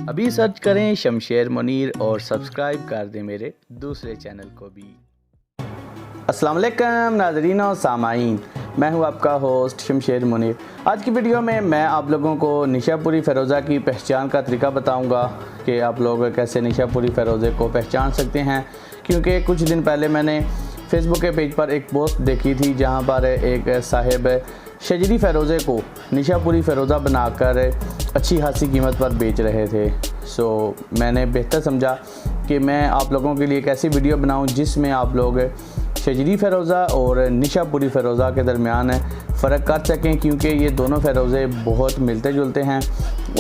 अभी सर्च करें शमशेर मुनीर और सब्सक्राइब कर दें मेरे दूसरे चैनल को भी। अस्सलाम वालेकुम नाज़रीन और सामाईन, मैं हूं आपका होस्ट शमशेर मुनीर। आज की वीडियो में मैं आप लोगों को निशापुरी फ़िरोज़ा की पहचान का तरीका बताऊंगा कि आप लोग कैसे निशापुरी फ़िरोज़े को पहचान सकते हैं। क्योंकि कुछ दिन पहले मैंने फेसबुक के पेज पर एक पोस्ट देखी थी जहां पर एक साहिब शजरी फ़िरोज़े को निशापुरी फ़िरोज़ा बनाकर अच्छी खासी कीमत पर बेच रहे थे। मैंने बेहतर समझा कि मैं आप लोगों के लिए एक ऐसी वीडियो बनाऊं जिसमें आप लोग शजरी फ़िरोज़ा और निशापुरी फ़िरोज़ा के दरमियान फ़र्क कर सकें, क्योंकि ये दोनों फ़िरोज़े बहुत मिलते जुलते हैं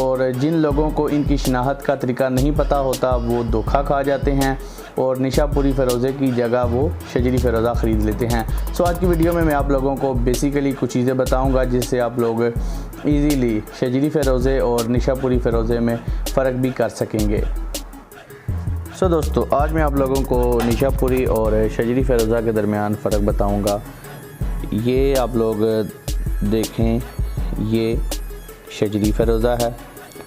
और जिन लोगों को इनकी शनाख्त का तरीका नहीं पता होता वो धोखा खा जाते हैं और निशापुरी फ़िरोज़े की जगह वो शजरी फ़िरोज़ा ख़रीद लेते हैं। आज की वीडियो में मैं आप लोगों को बेसिकली कुछ चीज़ें बताऊंगा जिससे आप लोग इजीली शजरी फ़िरोज़े और निशापुरी फ़िरोज़े में फ़र्क भी कर सकेंगे। दोस्तों, आज मैं आप लोगों को निशापुरी और शजरी फ़िरोज़ा के दरमियान फ़र्क बताऊंगा। ये आप लोग देखें, ये शजरी फ़िरोज़ा है,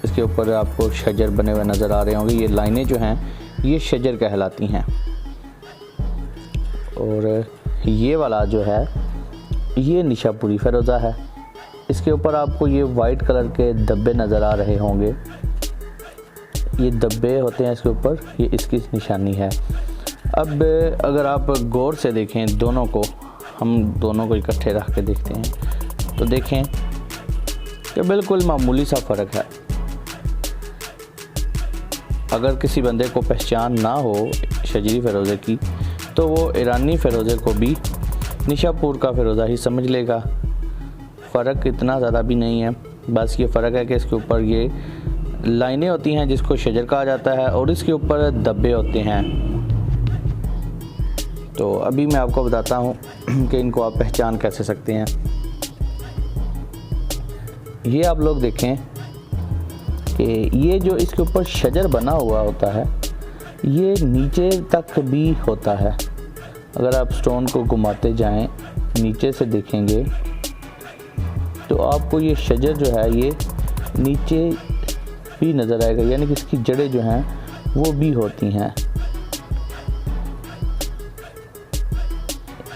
इसके ऊपर आपको शजर बने हुए नज़र आ रहे होंगे। ये लाइनें जो हैं ये शजर कहलाती हैं। और ये वाला जो है ये निशापुरी फ़िरोज़ा है। इसके ऊपर आपको ये वाइट कलर के धब्बे नज़र आ रहे होंगे, ये धब्बे होते हैं इसके ऊपर, ये इसकी निशानी है। अब अगर आप गौर से देखें दोनों को, हम दोनों को इकट्ठे रख के देखते हैं तो देखें कि बिल्कुल मामूली सा फ़र्क है। अगर किसी बंदे को पहचान ना हो शजरी फ़िरोज़े की तो वो ईरानी फ़िरोज़े को भी निशापुर का फ़िरोज़ा ही समझ लेगा। फ़र्क इतना ज़्यादा भी नहीं है, बस ये फ़र्क है कि इसके ऊपर ये लाइनें होती हैं जिसको शजर कहा जाता है और इसके ऊपर धब्बे होते हैं। तो अभी मैं आपको बताता हूँ कि इनको आप पहचान कैसे सकते हैं। ये आप लोग देखें कि ये जो इसके ऊपर शजर बना हुआ होता है ये नीचे तक भी होता है। अगर आप स्टोन को घुमाते जाएं नीचे से देखेंगे तो आपको ये शजर जो है ये नीचे भी नज़र आएगा, यानी कि इसकी जड़ें जो हैं वो भी होती हैं।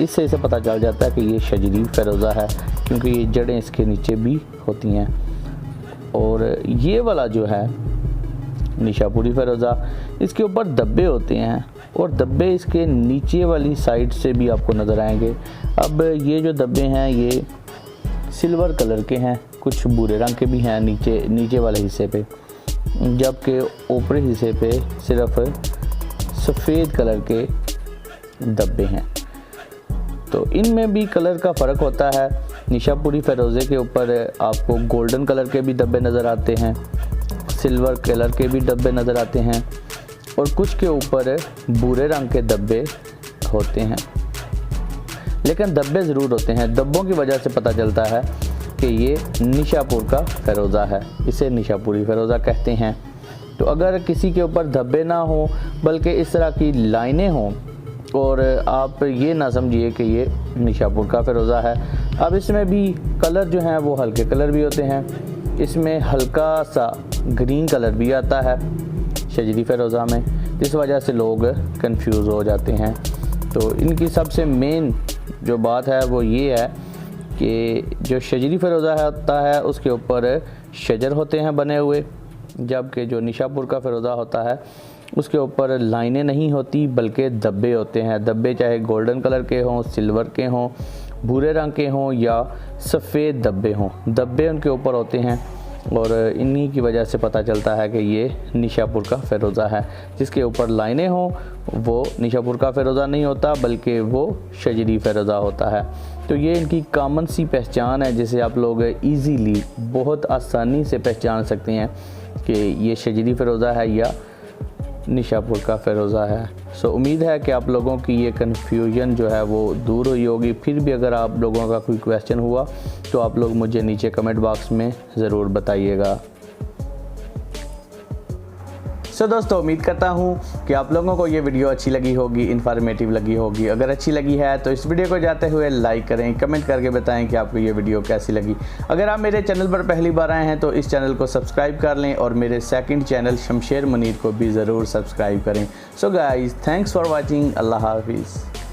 इससे इसे पता चल जाता है कि ये शजरी फ़िरोज़ा है, क्योंकि ये जड़ें इसके नीचे भी होती हैं। और ये वाला जो है निशापुरी फ़िरोज़ा, इसके ऊपर धब्बे होते हैं और धब्बे इसके नीचे वाली साइड से भी आपको नज़र आएंगे। अब ये जो धब्बे हैं ये सिल्वर कलर के हैं, कुछ भूरे रंग के भी हैं नीचे वाले हिस्से पे, जबकि ऊपरी हिस्से पे सिर्फ सफ़ेद कलर के धब्बे हैं। तो इनमें भी कलर का फ़र्क होता है। निशापुरी फ़िरोज़े के ऊपर आपको गोल्डन कलर के भी धब्बे नज़र आते हैं, सिल्वर कलर के भी धब्बे नज़र आते हैं और कुछ के ऊपर भूरे रंग के धब्बे होते हैं, लेकिन धब्बे ज़रूर होते हैं। धब्बों की वजह से पता चलता है कि ये निशापुर का फ़िरोज़ा है, इसे निशापुरी फ़िरोज़ा कहते हैं। तो अगर किसी के ऊपर धब्बे ना हो बल्कि इस तरह की लाइनें हों और आप ये ना समझिए कि ये निशापुर का फ़िरोज़ा है। अब इसमें भी कलर जो हैं वो हल्के कलर भी होते हैं, इसमें हल्का सा ग्रीन कलर भी आता है शजरी फ़िरोज़ा में, जिस वजह से लोग कंफ्यूज हो जाते हैं। तो इनकी सबसे मेन जो बात है वो ये है कि जो शजरी फ़िरोज़ा होता है उसके ऊपर शजर होते हैं बने हुए, जबकि जो निशापुर का फ़िरोज़ा होता है उसके ऊपर लाइनें नहीं होती बल्कि धब्बे होते हैं। धब्बे चाहे गोल्डन कलर के हों, सिल्वर के हों, भूरे रंग के हों या सफ़ेद धब्बे हों, धब्बे उनके ऊपर होते हैं और इन्हीं की वजह से पता चलता है कि ये निशापुर का फ़िरोज़ा है। जिसके ऊपर लाइनें हों वो निशापुर का फ़िरोज़ा नहीं होता बल्कि वो शजरी फ़िरोज़ा होता है। तो ये इनकी कॉमन सी पहचान है जिसे आप लोग इजीली बहुत आसानी से पहचान सकते हैं कि ये शजरी फ़िरोज़ा है या निशापुर का फ़िरोज़ा है। उम्मीद है कि आप लोगों की ये कन्फ्यूजन जो है वो दूर हुई होगी। फिर भी अगर आप लोगों का कोई क्वेश्चन हुआ तो आप लोग मुझे नीचे कमेंट बॉक्स में ज़रूर बताइएगा। सो दोस्तों उम्मीद करता हूँ कि आप लोगों को ये वीडियो अच्छी लगी होगी, इन्फॉर्मेटिव लगी होगी। अगर अच्छी लगी है तो इस वीडियो को जाते हुए लाइक करें, कमेंट करके बताएं कि आपको ये वीडियो कैसी लगी। अगर आप मेरे चैनल पर पहली बार आए हैं तो इस चैनल को सब्सक्राइब कर लें और मेरे सेकंड चैनल शमशेर मुनीर को भी ज़रूर सब्सक्राइब करें। So guys, thanks for watching. अल्लाह हाफिज़।